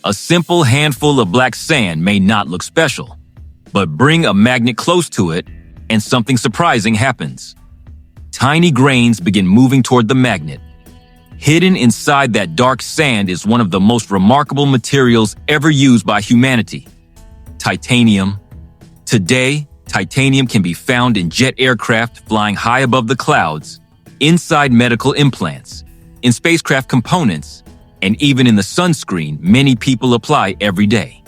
A simple handful of black sand may not look special, but bring a magnet close to it and something surprising happens. Tiny grains begin moving toward the magnet. Hidden inside that dark sand is one of the most remarkable materials ever used by humanity: titanium. Today, titanium can be found in jet aircraft flying high above the clouds, inside medical implants, in spacecraft components, and even in the sunscreen many people apply every day.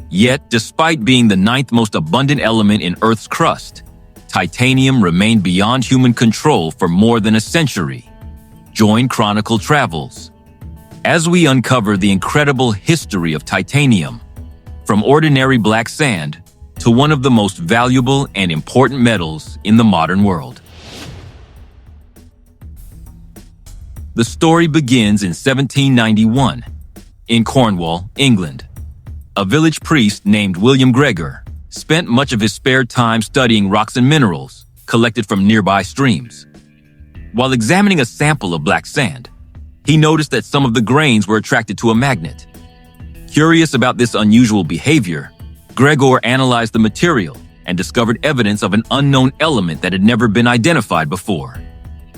Yet, despite being the ninth most abundant element in Earth's crust, titanium remained beyond human control for more than a century. Join Chronicle Travels as we uncover the incredible history of titanium, from ordinary black sand to one of the most valuable and important metals in the modern world. The story begins in 1791, in Cornwall, England. A village priest named William Gregor spent much of his spare time studying rocks and minerals collected from nearby streams. While examining a sample of black sand, he noticed that some of the grains were attracted to a magnet. Curious about this unusual behavior, Gregor analyzed the material and discovered evidence of an unknown element that had never been identified before.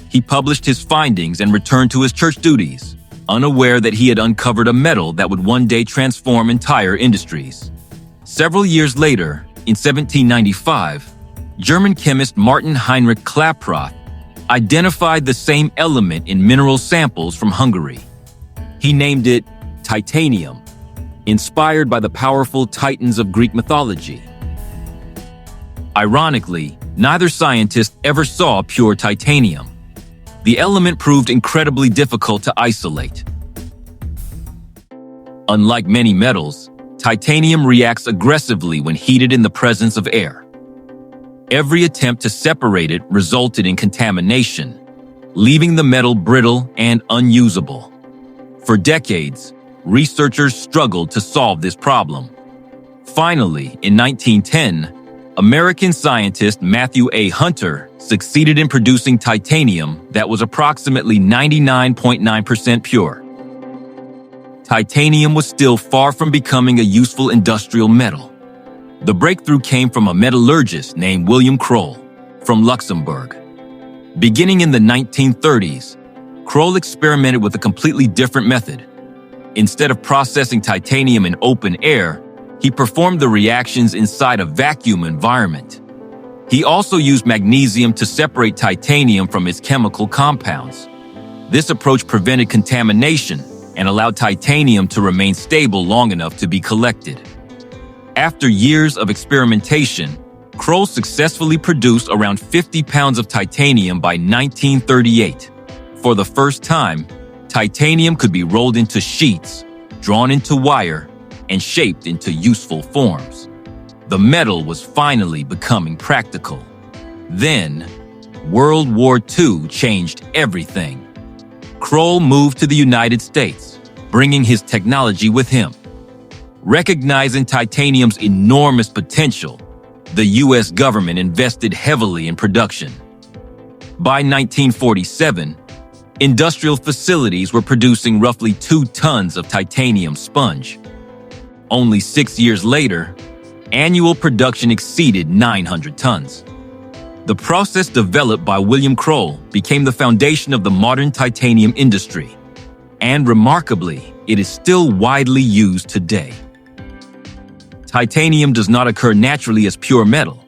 He published his findings and returned to his church duties, unaware that he had uncovered a metal that would one day transform entire industries. Several years later, in 1795, German chemist Martin Heinrich Klaproth identified the same element in mineral samples from Hungary. He named it titanium, inspired by the powerful titans of Greek mythology. Ironically, neither scientist ever saw pure titanium. The element proved incredibly difficult to isolate. Unlike many metals, titanium reacts aggressively when heated in the presence of air. Every attempt to separate it resulted in contamination, leaving the metal brittle and unusable. For decades, researchers struggled to solve this problem. Finally, in 1910, American scientist Matthew A. Hunter succeeded in producing titanium that was approximately 99.9% pure. Titanium was still far from becoming a useful industrial metal. The breakthrough came from a metallurgist named William Kroll from Luxembourg. Beginning in the 1930s, Kroll experimented with a completely different method. Instead of processing titanium in open air, he performed the reactions inside a vacuum environment. He also used magnesium to separate titanium from its chemical compounds. This approach prevented contamination and allowed titanium to remain stable long enough to be collected. After years of experimentation, Kroll successfully produced around 50 pounds of titanium by 1938. For the first time, titanium could be rolled into sheets, drawn into wire, and shaped into useful forms. The metal was finally becoming practical. Then, World War II changed everything. Kroll moved to the United States, bringing his technology with him. Recognizing titanium's enormous potential, the U.S. government invested heavily in production. By 1947, industrial facilities were producing roughly 2 tons of titanium sponge. Only 6 years later, annual production exceeded 900 tons. The process developed by William Kroll became the foundation of the modern titanium industry, and remarkably, it is still widely used today. Titanium does not occur naturally as pure metal.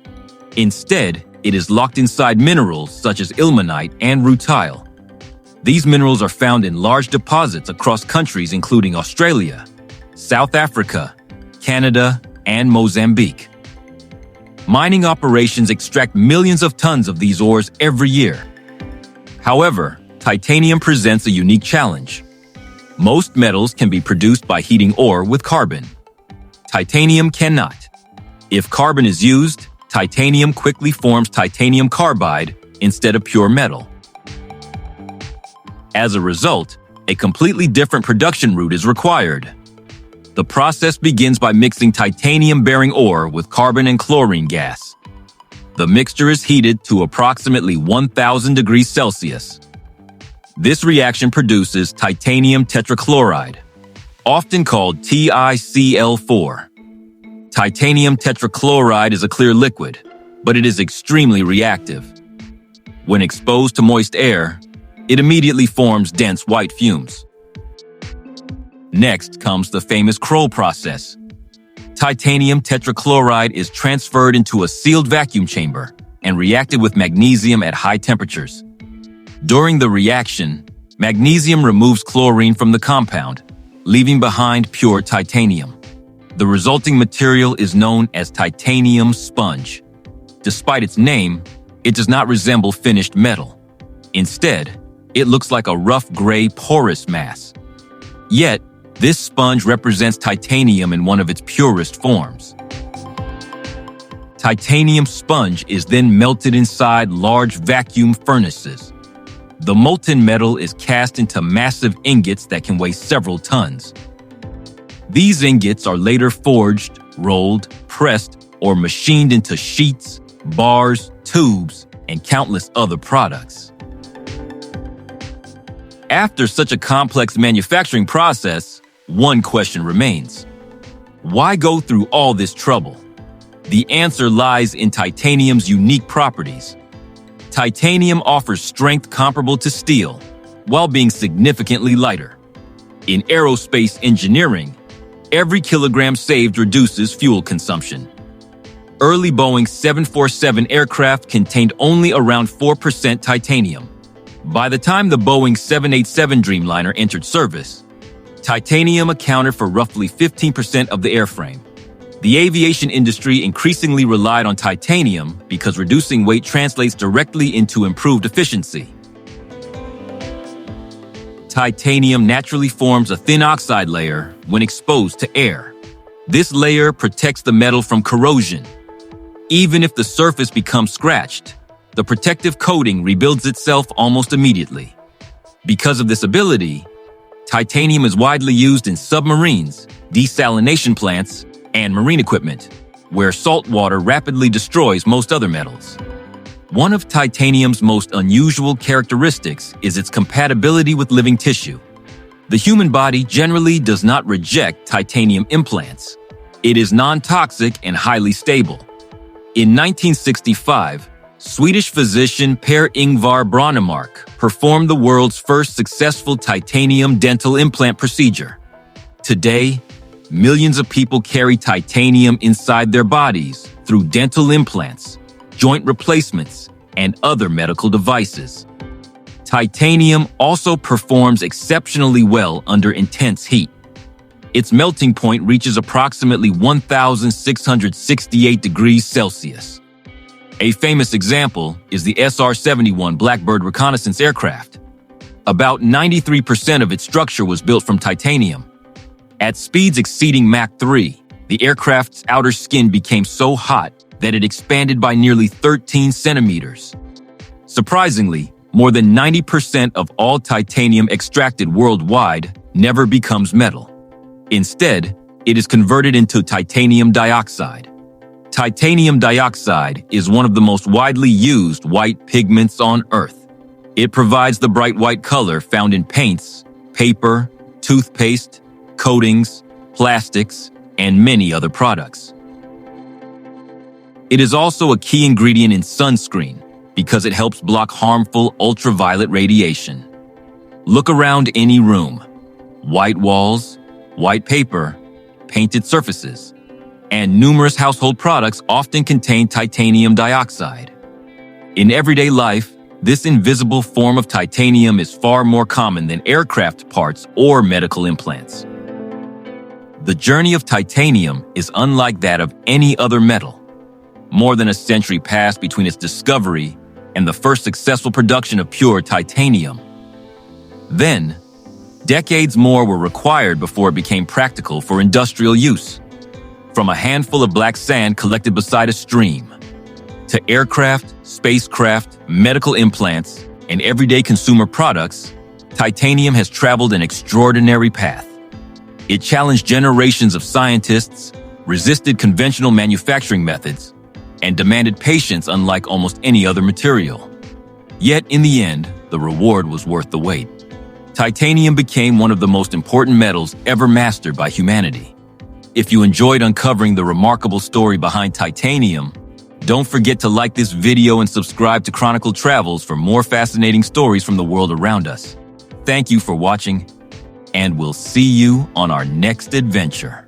Instead, it is locked inside minerals such as ilmenite and rutile. These minerals are found in large deposits across countries including Australia, South Africa, Canada, and Mozambique. Mining operations extract millions of tons of these ores every year. However, titanium presents a unique challenge. Most metals can be produced by heating ore with carbon. Titanium cannot. If carbon is used, titanium quickly forms titanium carbide instead of pure metal. As a result, a completely different production route is required. The process begins by mixing titanium-bearing ore with carbon and chlorine gas. The mixture is heated to approximately 1,000 degrees Celsius. This reaction produces titanium tetrachloride. often called TiCl4. Titanium tetrachloride is a clear liquid, but it is extremely reactive. When exposed to moist air, it immediately forms dense white fumes. Next comes the famous Kroll process. Titanium tetrachloride is transferred into a sealed vacuum chamber and reacted with magnesium at high temperatures. During the reaction, magnesium removes chlorine from the compound, leaving behind pure titanium. The resulting material is known as titanium sponge. Despite its name, it does not resemble finished metal. Instead, it looks like a rough gray porous mass. Yet, this sponge represents titanium in one of its purest forms. Titanium sponge is then melted inside large vacuum furnaces. The molten metal is cast into massive ingots that can weigh several tons. These ingots are later forged, rolled, pressed, or machined into sheets, bars, tubes, and countless other products. After such a complex manufacturing process, one question remains. Why go through all this trouble? The answer lies in titanium's unique properties. Titanium offers strength comparable to steel, while being significantly lighter. In aerospace engineering, every kilogram saved reduces fuel consumption. Early Boeing 747 aircraft contained only around 4% titanium. By the time the Boeing 787 Dreamliner entered service, titanium accounted for roughly 15% of the airframe. The aviation industry increasingly relied on titanium because reducing weight translates directly into improved efficiency. Titanium naturally forms a thin oxide layer when exposed to air. This layer protects the metal from corrosion. Even if the surface becomes scratched, the protective coating rebuilds itself almost immediately. Because of this ability, titanium is widely used in submarines, desalination plants, and marine equipment, where salt water rapidly destroys most other metals. One of titanium's most unusual characteristics is its compatibility with living tissue. The human body generally does not reject titanium implants. It is non-toxic and highly stable. In 1965, Swedish physician Per-Ingvar Brånemark performed the world's first successful titanium dental implant procedure. Today, millions of people carry titanium inside their bodies through dental implants, joint replacements, and other medical devices. Titanium also performs exceptionally well under intense heat. Its melting point reaches approximately 1,668 degrees Celsius. A famous example is the SR-71 Blackbird reconnaissance aircraft. About 93% of its structure was built from titanium. At speeds exceeding Mach 3, the aircraft's outer skin became so hot that it expanded by nearly 13 centimeters. Surprisingly, more than 90% of all titanium extracted worldwide never becomes metal. Instead, it is converted into titanium dioxide. Titanium dioxide is one of the most widely used white pigments on Earth. It provides the bright white color found in paints, paper, toothpaste, coatings, plastics, and many other products. It is also a key ingredient in sunscreen because it helps block harmful ultraviolet radiation. Look around any room. White walls, white paper, painted surfaces, and numerous household products often contain titanium dioxide. In everyday life, this invisible form of titanium is far more common than aircraft parts or medical implants. The journey of titanium is unlike that of any other metal. More than a century passed between its discovery and the first successful production of pure titanium. Then, decades more were required before it became practical for industrial use. From a handful of black sand collected beside a stream, to aircraft, spacecraft, medical implants, and everyday consumer products, titanium has traveled an extraordinary path. It challenged generations of scientists, resisted conventional manufacturing methods, and demanded patience unlike almost any other material. Yet, in the end, the reward was worth the wait. Titanium became one of the most important metals ever mastered by humanity. If you enjoyed uncovering the remarkable story behind titanium, don't forget to like this video and subscribe to Chronicle Travels for more fascinating stories from the world around us. Thank you for watching, and we'll see you on our next adventure.